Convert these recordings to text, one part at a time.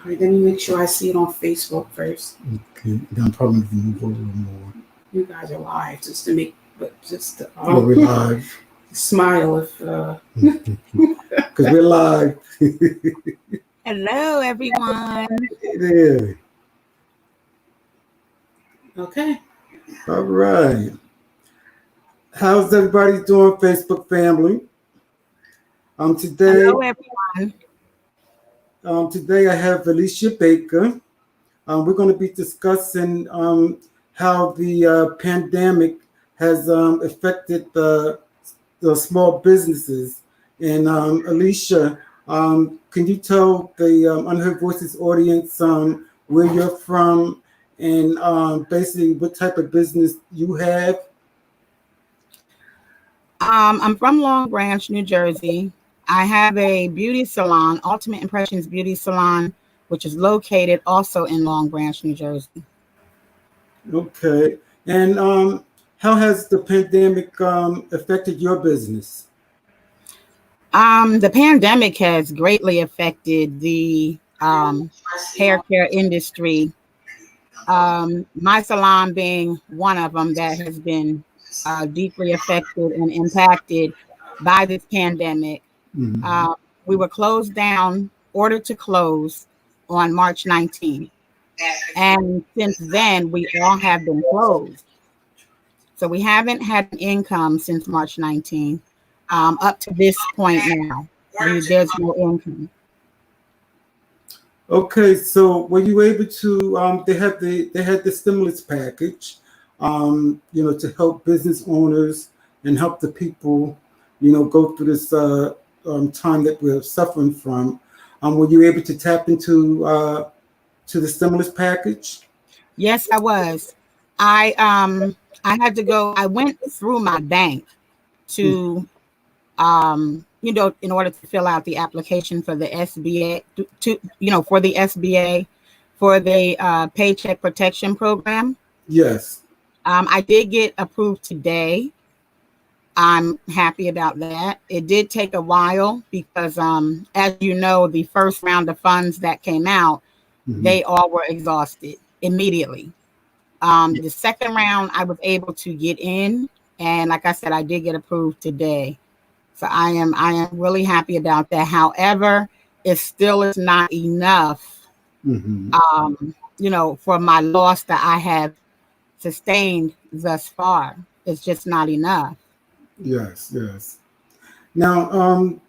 All right, let me make sure I see it on Facebook first. Okay, then I'm probably going to move over a little more. You guys are live, just to make, but just to, Oh, we're live. Smile if because we're live. Hello, everyone. There. Okay. All right. How's everybody doing, Facebook family? Today, Hello, everyone. today I have Alicia Baker. We're going to be discussing how the pandemic has affected the small businesses. And Alicia, can you tell the Unheard Voices audience where you're from and basically what type of business you have? I'm from Long Branch, New Jersey. I have a beauty salon, Ultimate Impressions Beauty Salon, which is located also in Long Branch, New Jersey. Okay. And how has the pandemic affected your business? The pandemic has greatly affected the hair care industry. My salon being one of them that has been deeply affected and impacted by this pandemic. Mm-hmm. We were closed down, ordered to close on March 19th. And since then, we all have been closed. So we haven't had an income since March 19th up to this point now. There's no income. Okay, so were you able to? They had the stimulus package, to help business owners and help the people, go through this time that we're suffering from. Were you able to tap into to the stimulus package? Yes, I was. I had to go. I went through my bank to in order to fill out the application for the SBA for the SBA for the Paycheck Protection Program. Yes. I did get approved today. I'm happy about that. It did take a while because, as you know, the first round of funds that came out, they all were exhausted immediately. The second round, I was able to get in, and like I said, I did get approved today. So I am really happy about that. However, it still is not enough, for my loss that I have sustained thus far. It's just not enough. Yes. Now,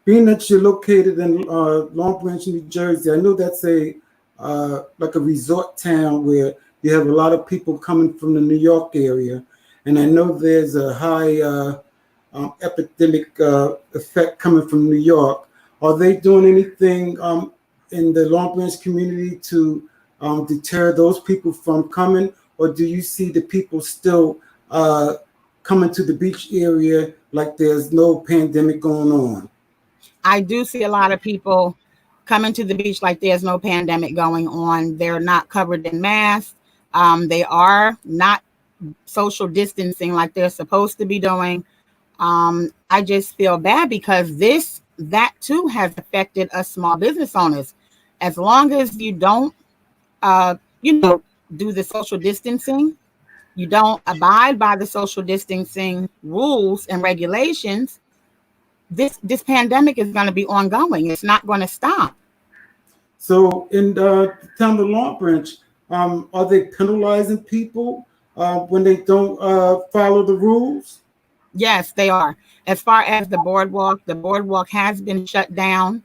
being that you're located in Long Branch, New Jersey, I know that's a like a resort town where you have a lot of people coming from the New York area, and I know there's a high epidemic effect coming from New York. Are they doing anything in the Long Branch community to deter those people from coming, or do you see the people still coming to the beach area like there's no pandemic going on? I do see a lot of people coming to the beach like there's no pandemic going on. They're not covered in masks. They are not social distancing like they're supposed to be doing. I just feel bad because that too has affected us small business owners. As long as you don't, do the social distancing, you don't abide by the social distancing rules and regulations, this pandemic is going to be ongoing. It's not going to stop. So in the town of Long Branch, are they penalizing people when they don't follow the rules? Yes, they are. As far as the boardwalk has been shut down,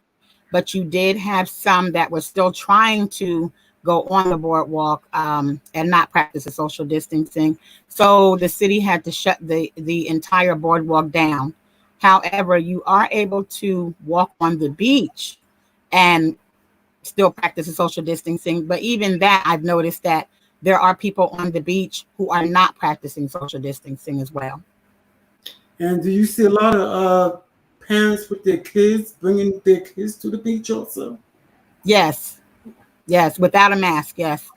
but you did have some that were still trying to go on the boardwalk and not practice the social distancing. So the city had to shut the entire boardwalk down. However, you are able to walk on the beach and still practice the social distancing. But even that, I've noticed that there are people on the beach who are not practicing social distancing as well. And do you see a lot of parents with their kids bringing their kids to the beach also? Yes, without a mask, yes.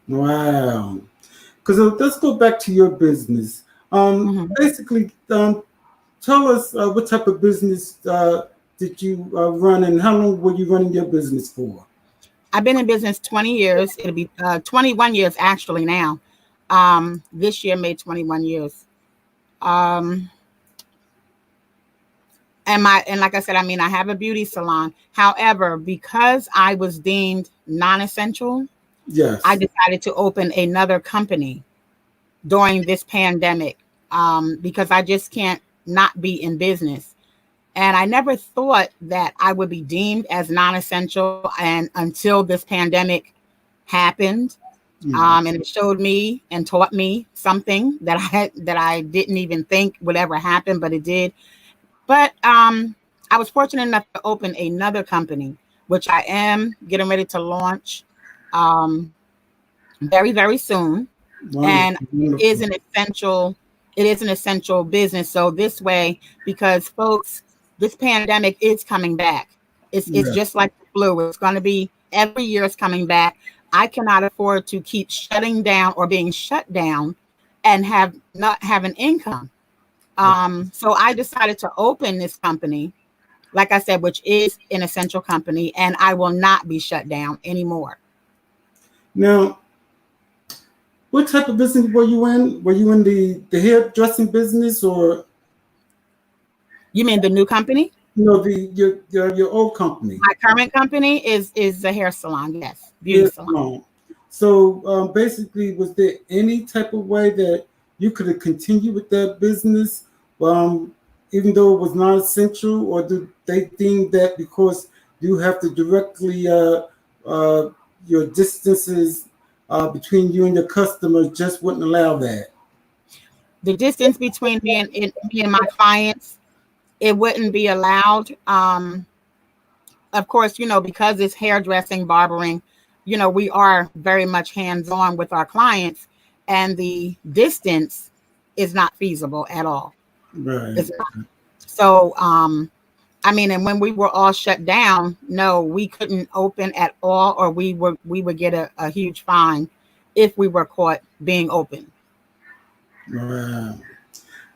Wow. Because let's go back to your business. Basically, tell us what type of business did you run and how long were you running your business for? I've been in business 20 years. It'll be 21 years actually now. This year made 21 years. Um, and like I said, I mean, I have a beauty salon. However, because I was deemed non-essential, I Yes. decided to open another company during this pandemic, because I just can't not be in business. And I never thought that I would be deemed as non-essential, and until this pandemic happened, Mm. and it showed me and taught me something that I didn't even think would ever happen, but it did. But I was fortunate enough to open another company, which I am getting ready to launch um, very, very soon. And Wonderful, it is wonderful. an essential, it is an essential business. So this way, because folks, this pandemic is coming back. It's Yeah. just like the flu. It's going to be every year. It's coming back. I cannot afford to keep shutting down or being shut down and have not have an income. So I decided to open this company, like I said, which is an essential company, and I will not be shut down anymore. Now, what type of business were you in? Were you in the hairdressing business, or You mean the new company? the your old company? My current company is a hair salon. Yes, beauty Hair salon. salon. So basically, was there any type of way that you could have continued with that business, um, even though it was not essential, or do they think that because you have to directly uh, your distances between you and your customers just wouldn't allow that? The distance between me and my clients, it wouldn't be allowed. Of course, because it's hairdressing, barbering, we are very much hands on with our clients, and the distance is not feasible at all. Right. It's not. So, I mean, and when we were all shut down, no, we couldn't open at all, or we would get a huge fine if we were caught being open. Wow.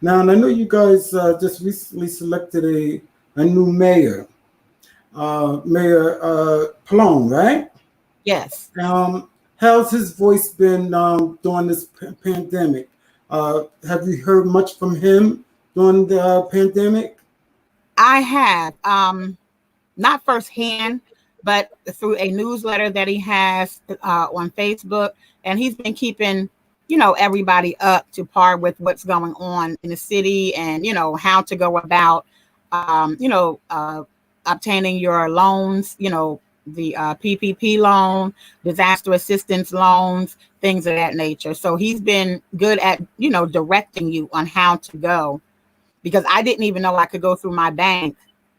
Now, and I know you guys just recently selected a new mayor, Mayor Plone, right? Yes, How's his voice been during this pandemic? Have you heard much from him during the pandemic? I have. Not firsthand, but through a newsletter that he has on Facebook, and he's been keeping, everybody up to par with what's going on in the city, and how to go about, obtaining your loans, the PPP loan, disaster assistance loans, things of that nature. So he's been good at, directing you on how to go, because I didn't even know I could go through my bank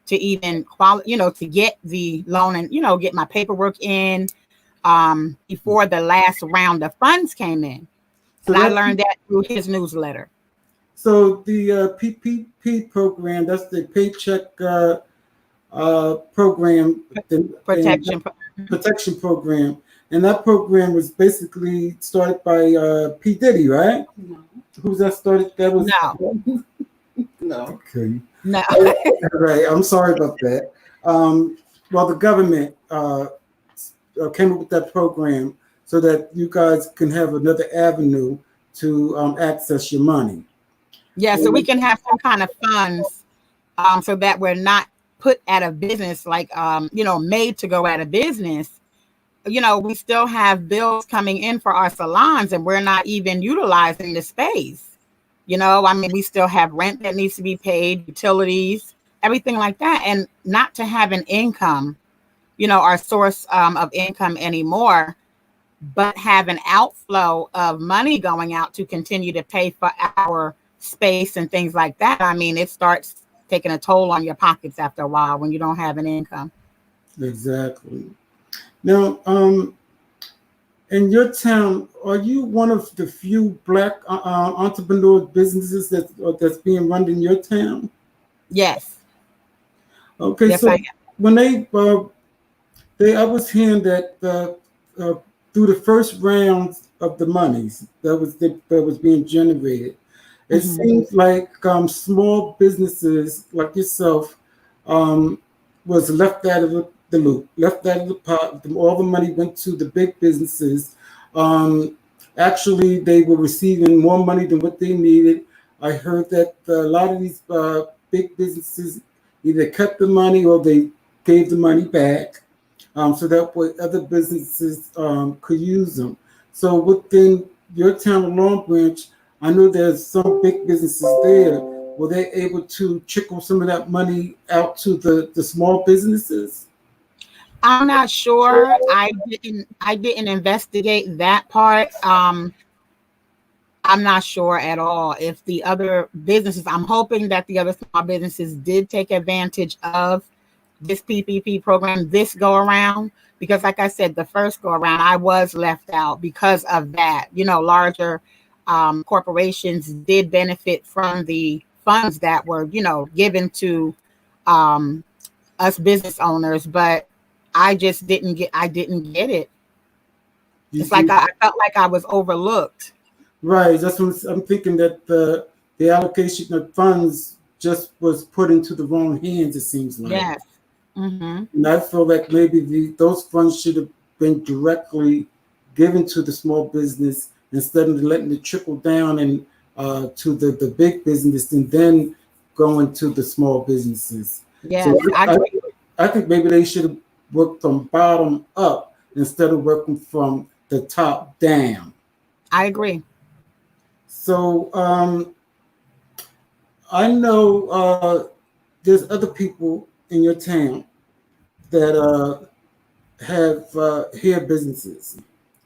to even to get the loan, and get my paperwork in before the last round of funds came in. So And I that learned that through his newsletter. so the PPP program, that's the paycheck program, and Protection. protection program, and that program was basically started by P Diddy, right? No. Who's that started? That was No, No. okay. no. Right. I'm sorry about that. Well, the government came up with that program so that you guys can have another avenue to access your money. Yeah, so we can have some kind of funds, so that we're not put out of business, like, made to go out of business. We still have bills coming in for our salons, and we're not even utilizing the space. I mean, we still have rent that needs to be paid, utilities, everything like that. And not to have an income, our source of income anymore, but have an outflow of money going out to continue to pay for our space and things like that. I mean, it starts taking a toll on your pockets after a while when you don't have an income. Exactly. Now, in your town, are you one of the few Black entrepreneur businesses that's being run in your town? Yes. Okay, Yes, I so am. when I was hearing that through the first round of the monies that was being generated, it Mhm. seems like small businesses like yourself was left out of the loop, left out of the pot. All the money went to the big businesses. Actually, they were receiving more money than what they needed. I heard that a lot of these big businesses either cut the money or they gave the money back, so that way other businesses could use them. So within your town of Long Branch, I know there's some big businesses there. Were they able to trickle some of that money out to the small businesses? I'm not sure. I didn't investigate that part. I'm not sure at all if the other businesses, I'm hoping that the other small businesses did take advantage of this PPP program this go around, because like I said, the first go around, I was left out because of that. Larger corporations did benefit from the funds that were, given to um, us business owners, but I didn't get it. You, It's like you, I felt like I was overlooked. right. That's what I'm thinking, that the allocation of funds just was put into the wrong hands. It seems like. Yes. Hmm. And I feel like maybe those funds should have been directly given to the small business instead of letting it trickle down and to the big business and then going to the small businesses. So Yes, I agree. I think maybe they should have worked from bottom up instead of working from the top down. I agree. So I know there's other people in your town that have hair businesses,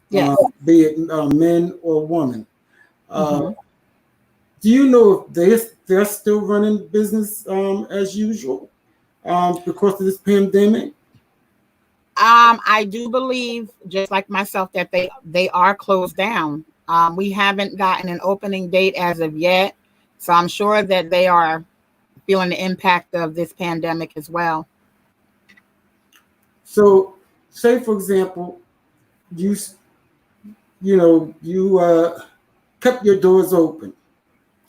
Yes. be it men or women. Uh, Hmm. do you know if they're still running business as usual because of this pandemic? I do believe, just like myself, that they are closed down. We haven't gotten an opening date as of yet, so I'm sure that they are feeling the impact of this pandemic as well. So, say for example, you you kept your doors open.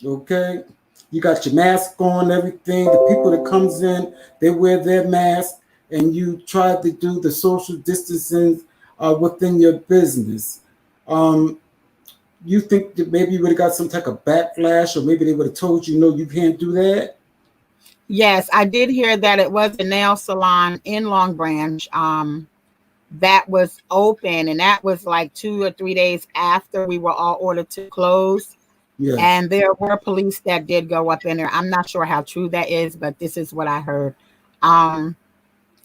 Okay, you got your mask on, everything. The people that comes in, they wear their mask, and you try to do the social distancing within your business. Um, you think that maybe you would have got some type of backlash, or maybe they would have told you, no, you can't do that? Yes, I did hear that it was a nail salon in Long Branch that was open, and that was like 2 or 3 days after we were all ordered to close. Yes. And there were police that did go up in there. I'm not sure how true that is, but this is what I heard. Um,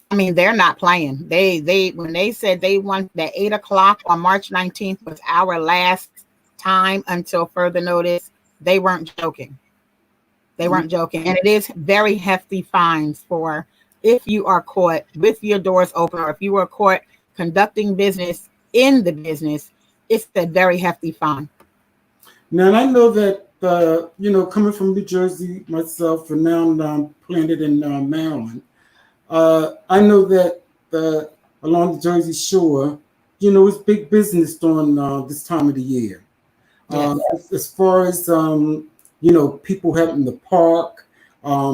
I mean, they're not playing. They when they said they want that 8 o'clock on March 19th was our last time until further notice, they weren't joking. They weren't joking. And it is very hefty fines for if you are caught with your doors open, or if you are caught conducting business in the business, it's a very hefty fine. Now I know that coming from New Jersey myself, and now I'm planted in Maryland. I know that along the Jersey Shore, it's big business during this time of the year. Yes. As far as people having the park,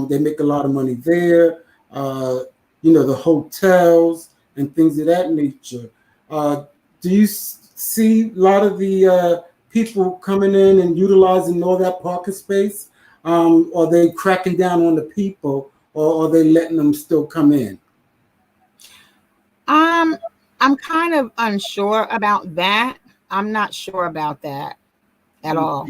they make a lot of money there. The hotels and things of that nature. Do you see a lot of the people coming in and utilizing all that parking space? Are they cracking down on the people, or are they letting them still come in? Um, I'm kind of unsure about that. I'm not sure about that at all.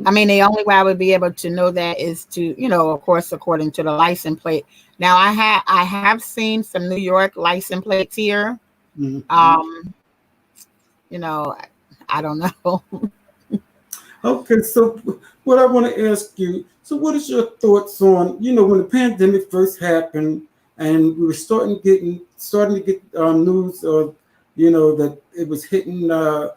I mean, the only way I would be able to know that is to, of course, according to the license plate. Now, I have seen some New York license plates here. Mhm. Um, you know, I don't know. Okay, so what I want to ask you, so what is your thoughts on, when the pandemic first happened and we were starting to get news of, that it was hitting our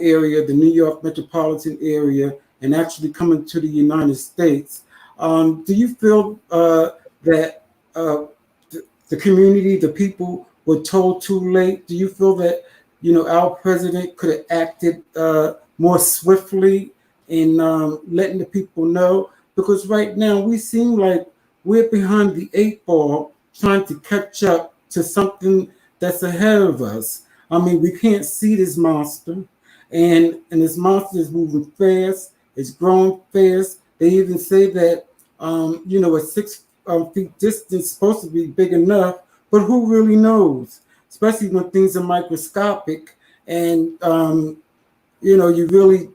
area, the New York metropolitan area, and actually coming to the United States. Do you feel that the community, the people were told too late? Do you feel that, our president could have acted more swiftly in letting the people know? Because right now we seem like we're behind the 8 ball, trying to catch up to something that's ahead of us. I mean, we can't see this monster, and this monster is moving fast. It's growing fast. They even say that a 6 feet distance is supposed to be big enough, but who really knows? Especially when things are microscopic, and you really,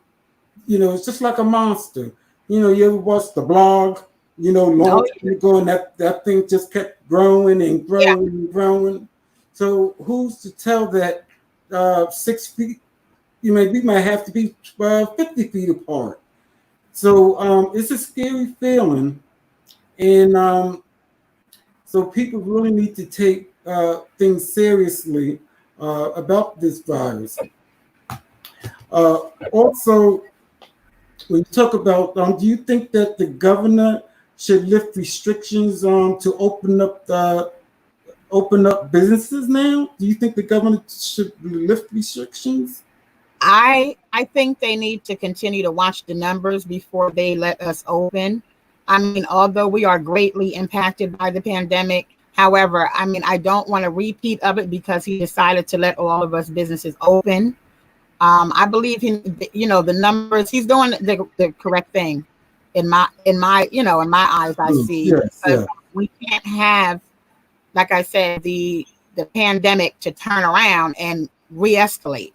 it's just like a monster. You ever watch The Blog? Long Oh, time ago, and that thing just kept growing and yeah. growing and growing. So who's to tell that 6 feet? We might have to be 50 feet apart. So it's a scary feeling, and so people really need to take things seriously about this virus. Also, when you talk about, do you think that the governor should lift restrictions to open up businesses now? Do you think the governor should lift restrictions? I think they need to continue to watch the numbers before they let us open. I mean, although we are greatly impacted by the pandemic, however, I mean, I don't want a repeat of it because he decided to let all of us businesses open. I believe the numbers. He's doing the correct thing in my eyes. I see, Yes, because yeah. we can't have, like I said, the pandemic to turn around and re-escalate.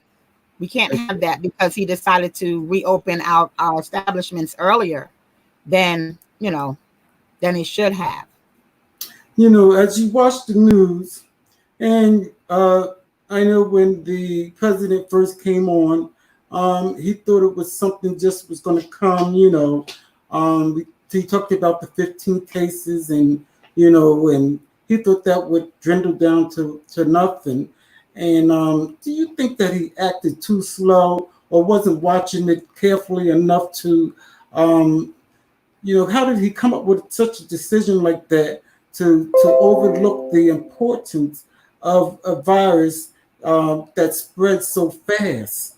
We can't have that because he decided to reopen our establishments earlier than than he should have. As you watch the news, and I know when the president first came on, he thought it was something just was going to come. He talked about the 15 cases, and he thought that would dwindle down to nothing. And do you think that he acted too slow or wasn't watching it carefully enough to, how did he come up with such a decision like that to overlook the importance of a virus that spreads so fast?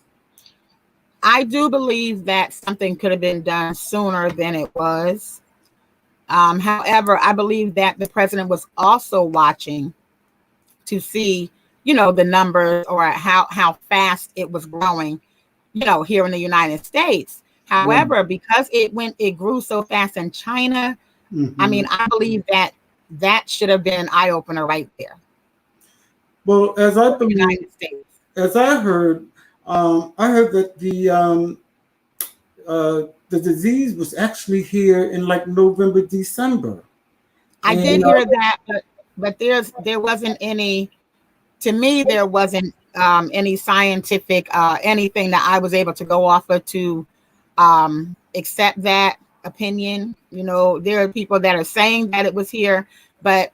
I do believe that something could have been done sooner than it was. However, I believe that the president was also watching to see, the numbers or how fast it was growing, here in the United States. Right. However, because it grew so fast in China, I Hmm. mean, I believe that should have been an eye opener right there Well, for the United States. as I heard that the disease was actually here in like November, December, I did and hear that, but there wasn't any. To me, there wasn't any scientific anything that I was able to go off of to accept that opinion. There are people that are saying that it was here, but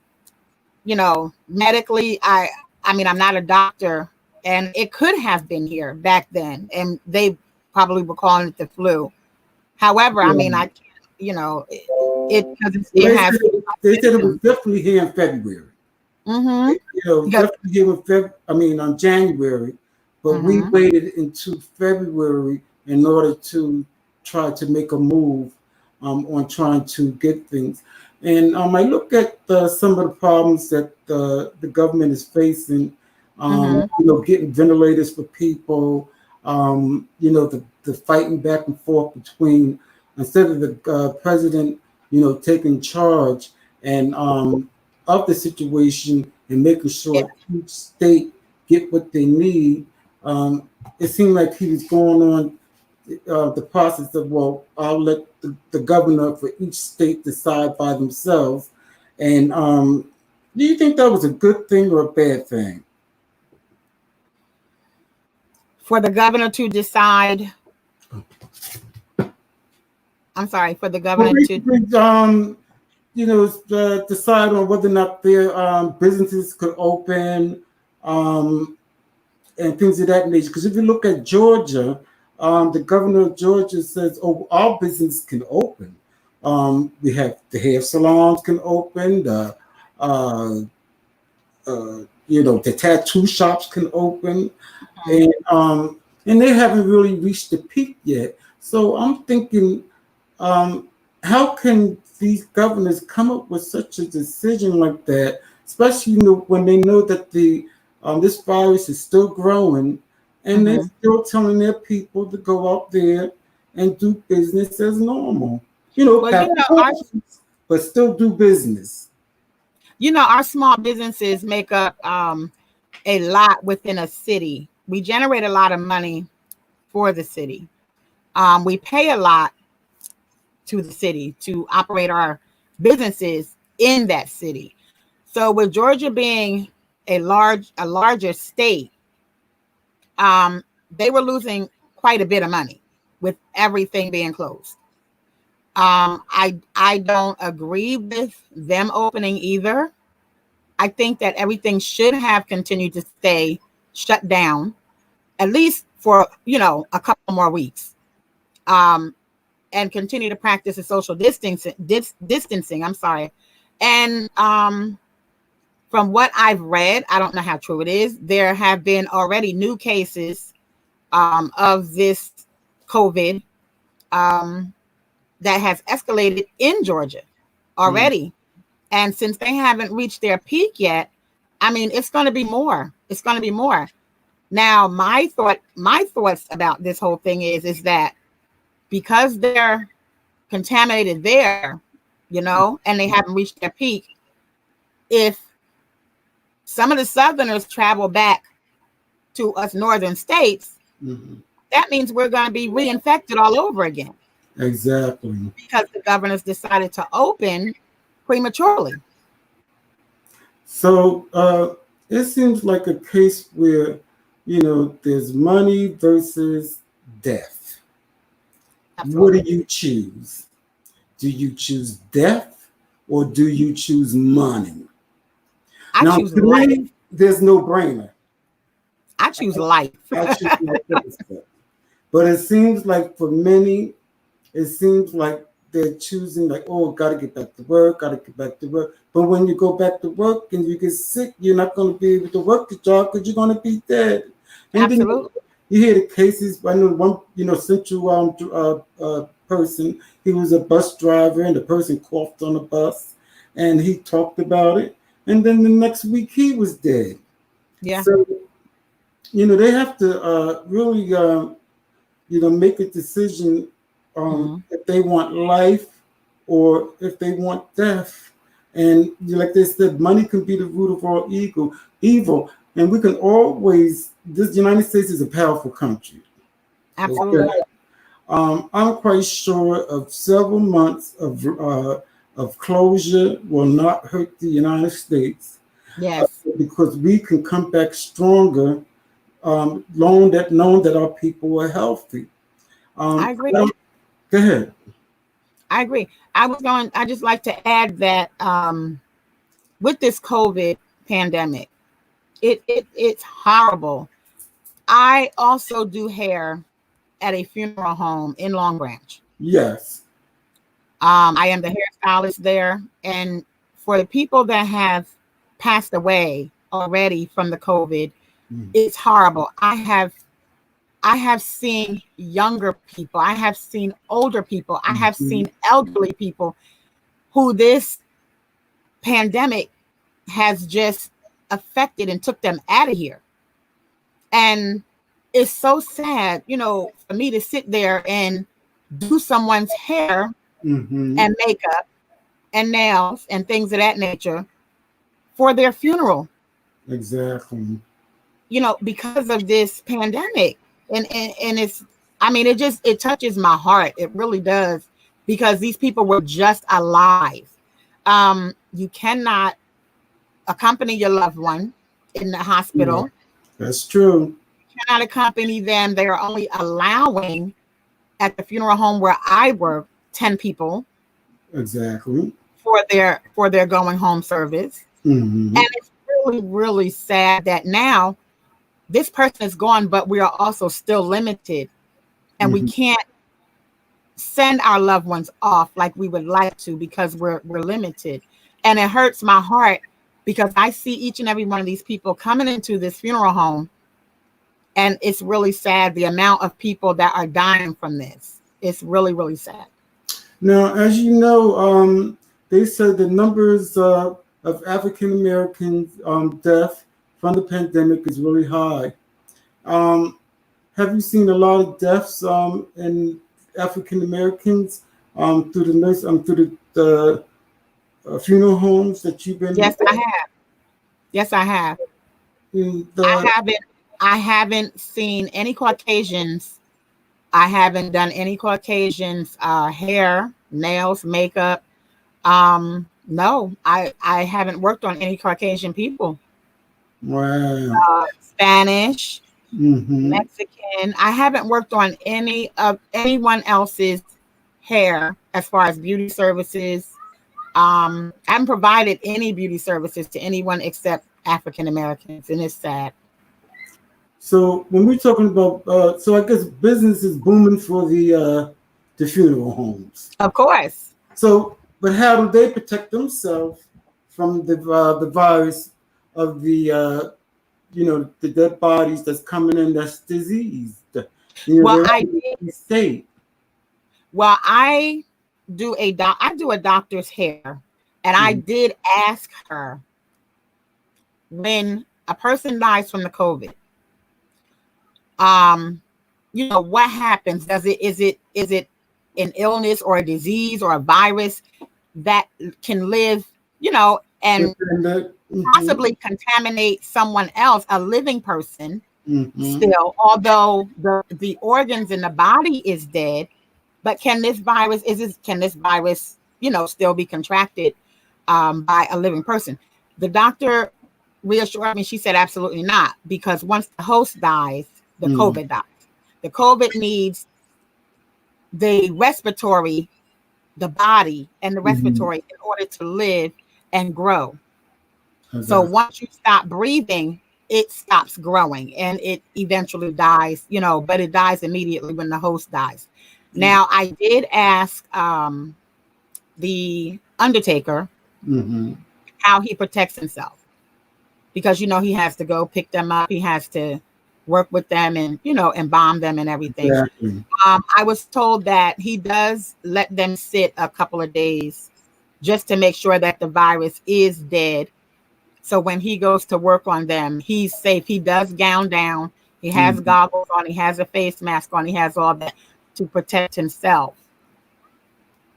medically, I mean, I'm not a doctor, and it could have been here back then, and they probably were calling it the flu. However, I mean, I can't, because well, it has they said it was symptoms. definitely here in February. Mm-hmm. Because, Definitely here in on January, but we mm-hmm. waited into February in order to try to make a move on trying to get things. And I look at some of the problems that the government is facing. Mm-hmm. Getting ventilators for people. The fighting back and forth between, instead of the president, taking charge and of the situation and making Yeah. sure each state get what they need. It seemed like he was going on the process of, well, I'll let the governor for each state decide by themselves. And do you think that was a good thing or a bad thing? For the governor to decide, I'm sorry, for the Well, governor to, basically, decide on whether or not their businesses could open, um, and things of that nature. Because if you look at Georgia, the governor of Georgia says, "Oh, our business can open. We have the hair salons can open. Uh, the tattoo shops can open, and they haven't really reached the peak yet. So I'm thinking, how can these governors come up with such a decision like that especially when they know that the this virus is still growing, and they're still telling their people to go out there and do business as normal. Well, Have our but still do business. our small businesses make up a lot within a city. We generate a lot of money for the city. We pay a lot to the city to operate our businesses in that city. So with Georgia being a larger state, they were losing quite a bit of money with everything being closed. I don't agree with them opening either. I think that everything should have continued to stay shut down at least for a couple more weeks, and continue to practice the social distancing. I'm sorry, and from what I've read, I don't know how true it is. There have been already new cases of this COVID that has escalated in Georgia already. And since they haven't reached their peak yet, I mean, it's going to be more. It's going to be more. Now, my thoughts about this whole thing is that because they're contaminated there, and they haven't reached their peak, if some of the Southerners travel back to us northern states, that means we're going to be reinfected all over again. Exactly. Because the governors decided to open prematurely. So it seems like a case where, there's money versus death. Absolutely. What do you choose? Do you choose death or do you choose money? I choose life. Me, there's no brainer. I choose life. I choose life. But it seems like for many, they're choosing like, oh, gotta get back to work. But when you go back to work and you get sick, you're not going to be able to work the job because you're going to be dead. And Absolutely. Then you hear the cases. I know one, central person. He was a bus driver, and the person coughed on the bus, and he talked about it. And then the next week he was dead. Yeah. So, they have to really, make a decision if they want life or if they want death. And like they said, money can be the root of all evil. And we can always, this United States is a powerful country. Absolutely. Okay? I'm quite sure of several months of closure will not hurt the United States. Yes. Because we can come back stronger, knowing that our people are healthy. I agree. Go ahead. I agree. I just like to add that with this COVID pandemic, it's horrible. I also do hair at a funeral home in Long Branch. Yes. I am the hairstylist there. And for the people that have passed away already from the COVID, it's horrible. I have seen younger people. I have seen older people. I have seen elderly people who this pandemic has just affected and took them out of here. And it's so sad, for me to sit there and do someone's hair and makeup and nails and things of that nature for their funeral. Exactly. Because of this pandemic. And it's, it touches my heart. It really does, because these people were just alive. You cannot accompany your loved one in the hospital. Yeah, that's true. You cannot accompany them. They are only allowing at the funeral home where I work 10 people. Exactly. For their going home service. And it's really, really sad that now this person is gone, but we are also still limited, and we can't send our loved ones off like we would like to because we're limited. And it hurts my heart because I see each and every one of these people coming into this funeral home, and it's really sad the amount of people that are dying from this. It's really, really sad. Now, as you know, they said the numbers of of African Americans death from the pandemic is really high. Um, have you seen a lot of deaths in African Americans through the through the funeral homes that you've been Yes, I have. Yes, I have. in I the? haven't. I haven't seen any Caucasians. I haven't done any Caucasians hair, nails, makeup. No, I haven't worked on any Caucasian people. Wow. Spanish, Mm-hmm. Mexican. I haven't worked on any of anyone else's hair as far as beauty services. I haven't provided any beauty services to anyone except African Americans, and it's sad. So when we're talking about, so I guess business is booming for the funeral homes. Of course. So, but how do they protect themselves from the virus of the dead bodies that's coming in that's diseased? Well, They're I in did. a state. Well, I do a doctor's hair, and I Mhm. did ask her when a person dies from the COVID. What happens? Is it an illness or a disease or a virus that can live, and Within the, possibly contaminate someone else, a living person mm-hmm. still, although the organs in the body is dead. But can this virus, still be contracted by a living person? The doctor reassured me. She said absolutely not, because once the host dies, the Mm-hmm. COVID dies. The COVID needs the respiratory, the body and the Mm-hmm. respiratory in order to live and grow. So Okay. once you stop breathing, it stops growing and it eventually dies, but it dies immediately when the host dies. Now, I did ask the undertaker Mm-hmm. how he protects himself, because, he has to go pick them up. He has to work with them and, embalm them and everything. Exactly. I was told that he does let them sit a couple of days just to make sure that the virus is dead. So when he goes to work on them, he's safe. He does gown down. He has Mm-hmm. goggles on. He has a face mask on. He has all that to protect himself.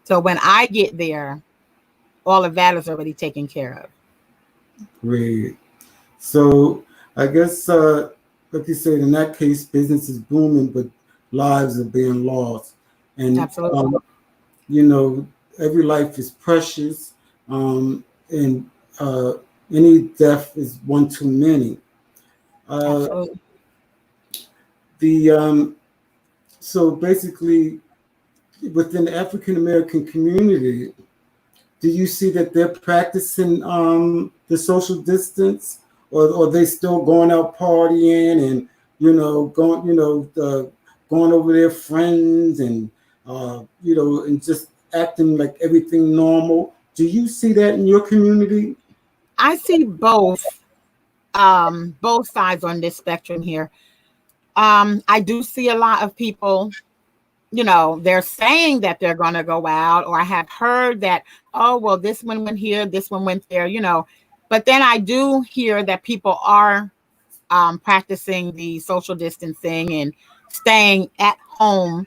So when I get there, all of that is already taken care of. Great. So I guess, like you said, in that case, business is booming, but lives are being lost. And Absolutely. you know, every life is precious, and uh, any death is one too many. Uh, Absolutely. the So basically, within the African American community, do you see that they're practicing the social distance, or they still going out partying and going over their friends and and just acting like everything normal? Do you see that in your community? I see both sides on this spectrum here. I do see a lot of people, they're saying that they're going to go out, or I have heard that, oh, well, this one went here, this one went there, but then I do hear that people are practicing the social distancing and staying at home.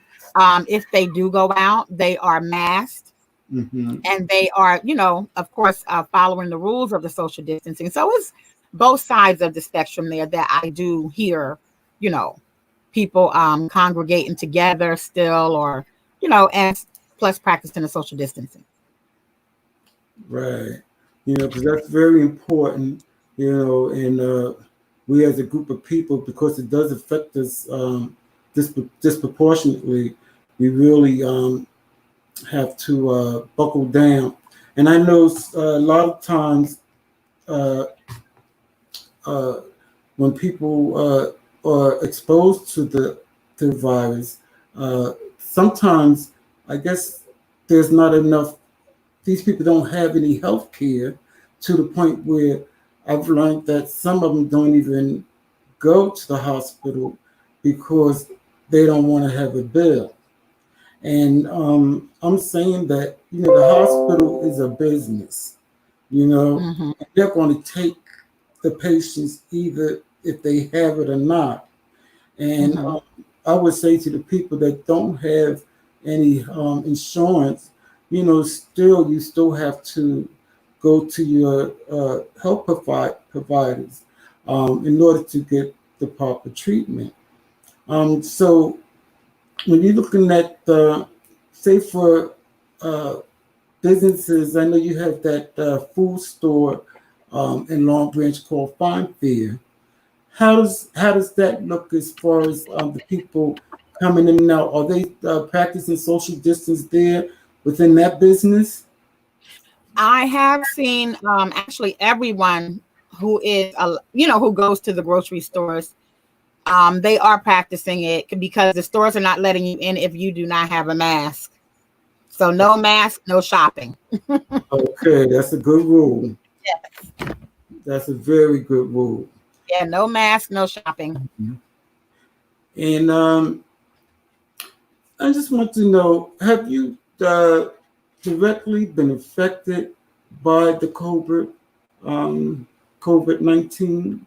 If they do go out, they are masked Mm-hmm. and they are, of course, following the rules of the social distancing. So it's both sides of the spectrum there that I do hear, you know, people congregating together still, or, and plus practicing the social distancing. Right. Because that's very important, and we as a group of people, because it does affect us disproportionately, we really have to buckle down. And I know a lot of times uh, uh, when people are exposed to the virus, sometimes I guess there's not enough. These people don't have any health care, to the point where I've learned that some of them don't even go to the hospital because they don't want to have a bill. And I'm saying that the hospital is a business. you know, Mm-hmm. they're going to take the patients either if they have it or not. And Mm-hmm. I would say to the people that don't have any insurance, still you still have to go to your health providers in order to get the proper treatment. So when you're looking at, say for uh, businesses, I know you have that food store in Long Branch called Fine Fair. How does that look as far as the people coming in and out? Are they practicing social distance there within that business? I have seen actually everyone who is who goes to the grocery stores, they are practicing it because the stores are not letting you in if you do not have a mask. So no mask, no shopping. Okay, that's a good rule. That's a very good rule. Yeah, no mask, no shopping. And I just want to know, have you directly been affected by the COVID-19?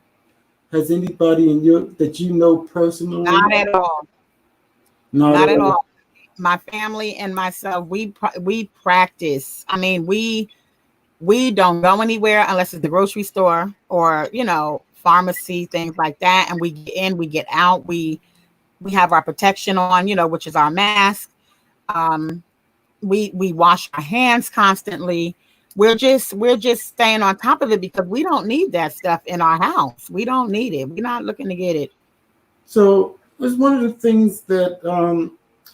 Has anybody in your that you know personally? Not at all. Not Not at at all. all. My family and myself, we practice. I mean, we don't go anywhere unless it's the grocery store or pharmacy, things like that. And we get in, we get out. We have our protection on, which is our mask. Um, we wash our hands constantly. We're just staying on top of it because we don't need that stuff in our house. We don't need it. We're not looking to get it. So it was one of the things that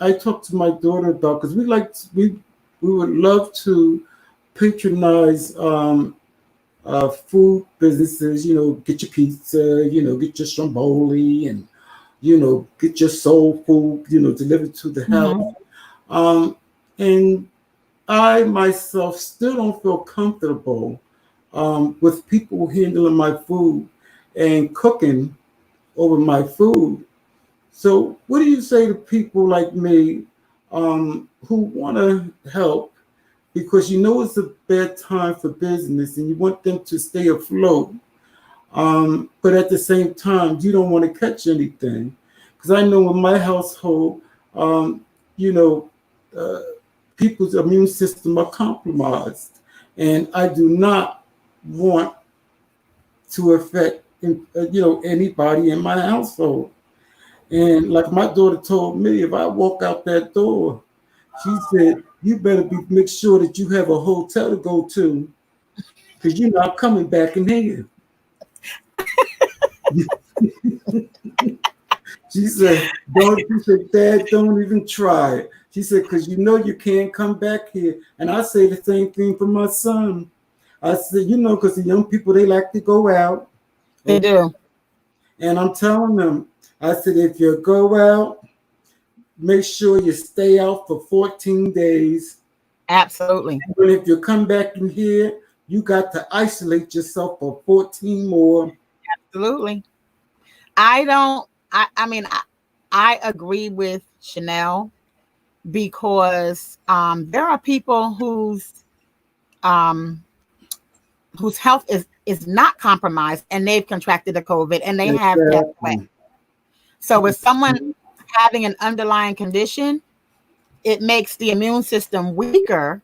I talked to my daughter about because we would love to patronize food businesses. Get your pizza. Get your stromboli, and get your soul food. Delivered to the house. Mhm. Um, and I myself still don't feel comfortable with people handling my food and cooking over my food. So, what do you say to people like me who want to help because it's a bad time for business and you want them to stay afloat, but at the same time, you don't want to catch anything? Because I know in my household, um, you know, uh, people's immune system are compromised, and I do not want to affect anybody in my household. And like my daughter told me, if I walk out that door, she said, "You better make sure that you have a hotel to go to, because you're not coming back in here." She said, "Don't." She said, "Dad, don't even try it." She said, "Because you can't come back here." And I say the same thing for my son. I said, because the young people, they like to go out. They Okay. do. And I'm telling them, I said, if you go out, make sure you stay out for 14 days. Absolutely. But if you come back in here, you got to isolate yourself for 14 more. Absolutely. I don't, I mean, I agree with Chanel because there are people um, whose health is not compromised and they've contracted the COVID and they have passed away. Exactly. So with someone having an underlying condition, it makes the immune system weaker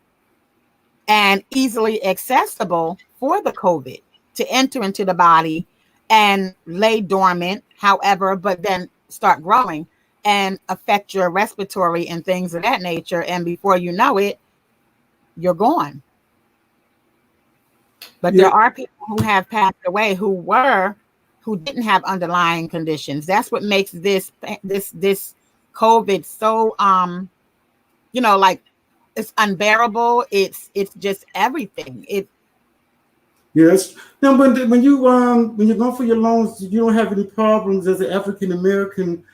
and easily accessible for the COVID to enter into the body and lay dormant, however, but then start growing and affect your respiratory and things of that nature. And before you know it, you're gone. But there Yeah, are people who have passed away who didn't have underlying conditions. That's what makes this COVID so like it's unbearable. It's just everything. yes. Now, when you're going for your loans, you don't have any problems as an African American,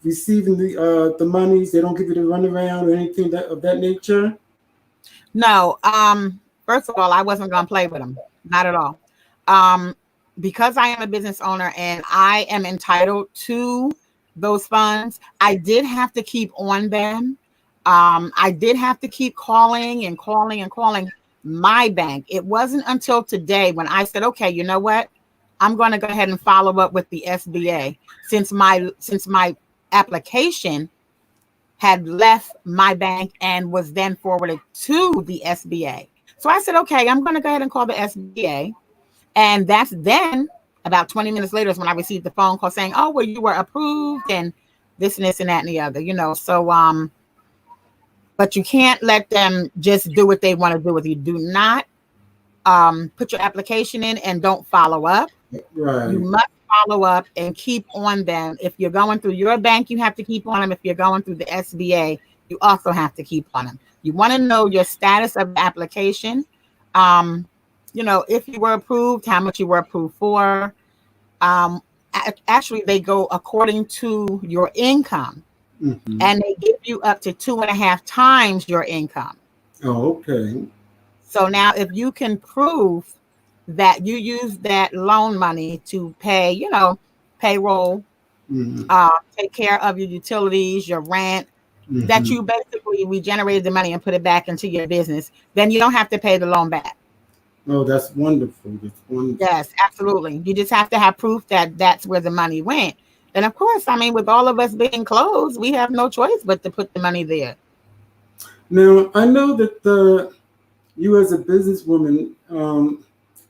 receiving the monies. They don't give you the runaround or anything of that nature. No, first of all, I wasn't gonna play with them, not at all. Um, because I am a business owner and I am entitled to those funds, I did have to keep on them. I did have to keep calling and calling and calling. my bank. It wasn't until today when I said, okay, you know what? I'm going to go ahead and follow up with the SBA since my application had left my bank and was then forwarded to the SBA. So I said, okay, I'm going to go ahead and call the SBA. And that's then about 20 minutes later is when I received the phone call saying, oh, well, you were approved and this and this and that and the other, So, but you can't let them just do what they want to do with you. Do not put your application in and don't follow up. Right. You must follow up and keep on them. If you're going through your bank, you have to keep on them. If you're going through the SBA, you also have to keep on them. You want to know your status of the application. If you were approved, how much you were approved for. Actually, they go according to your income, and they give you up to 2.5 times your income. Oh, okay. So now if you can prove that you use that loan money to pay, payroll, take care of your utilities, your rent, that you basically regenerated the money and put it back into your business, then you don't have to pay the loan back. Oh, that's wonderful. That's wonderful. Yes, absolutely. You just have to have proof that that's where the money went. And of course, with all of us being closed, we have no choice but to put the money there. Now, I know that you as a businesswoman,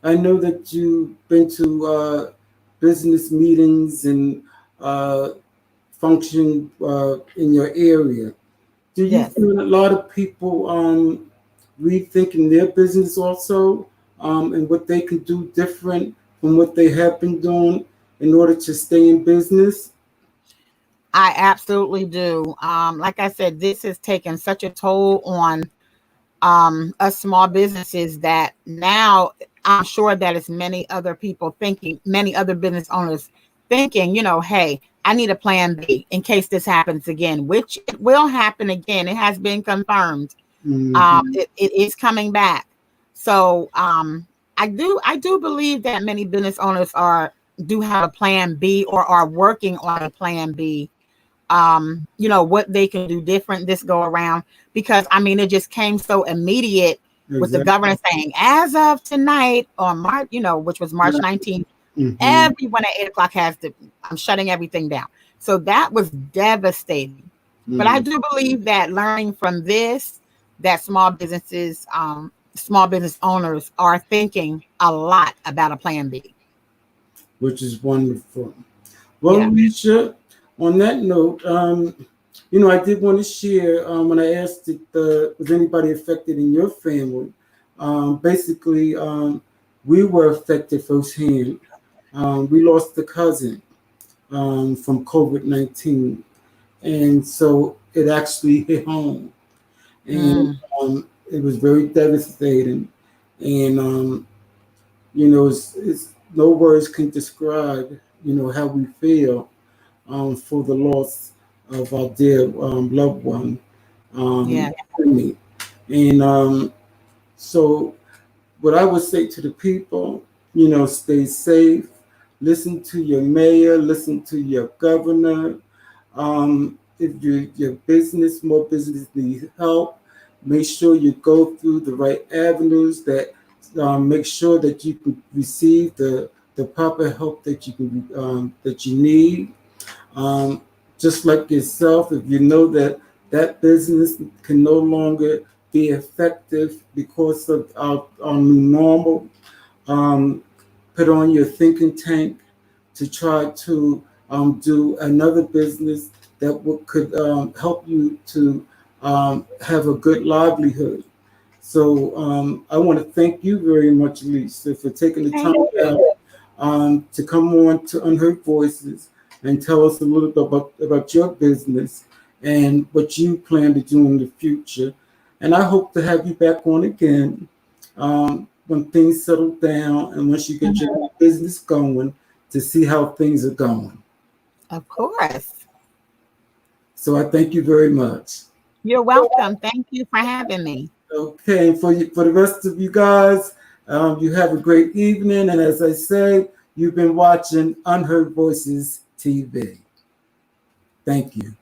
I know that you've been to business meetings and function in your area. Do you feel a lot of people rethinking their business also, and what they can do different from what they have been doing in order to stay in business? I absolutely do. Like I said, this has taken such a toll on us small businesses that now I'm sure that it's many other people thinking, many other business owners thinking, hey, I need a plan B in case this happens again, which it will happen again. It has been confirmed. It is coming back. So I do believe that many business owners do have a plan B or are working on a plan B. What they can do different this go around, because it just came so immediate with the governor saying, as of tonight on March, which was March 19th, everyone at 8:00 I'm shutting everything down. So that was devastating. But I do believe that learning from this, that small business owners are thinking a lot about a plan B. Which is wonderful. Well, Alicia, on that note, I did want to share when I asked if was anybody affected in your family. Basically, we were affected firsthand. We lost a cousin from COVID-19, and so it actually hit home, and it was very devastating. And it's no words can describe how we feel for the loss of our dear loved one. And so what I would say to the people, stay safe, listen to your mayor, listen to your governor. If your business, small business needs help, make sure you go through the right avenues that make sure that you can receive the proper help that you need. Just like yourself, if you know that business can no longer be effective because of our new normal, put on your thinking tank to try to do another business that could help you to have a good livelihood. So I want to thank you very much, Lisa, for taking the time out to come on to Unheard Voices and tell us a little bit about your business and what you plan to do in the future. And I hope to have you back on again when things settle down and once you get your business going to see how things are going. Of course. So I thank you very much. You're welcome. Thank you for having me. Okay, for the rest of you guys, you have a great evening. And as I say, you've been watching Unheard Voices TV. Thank you.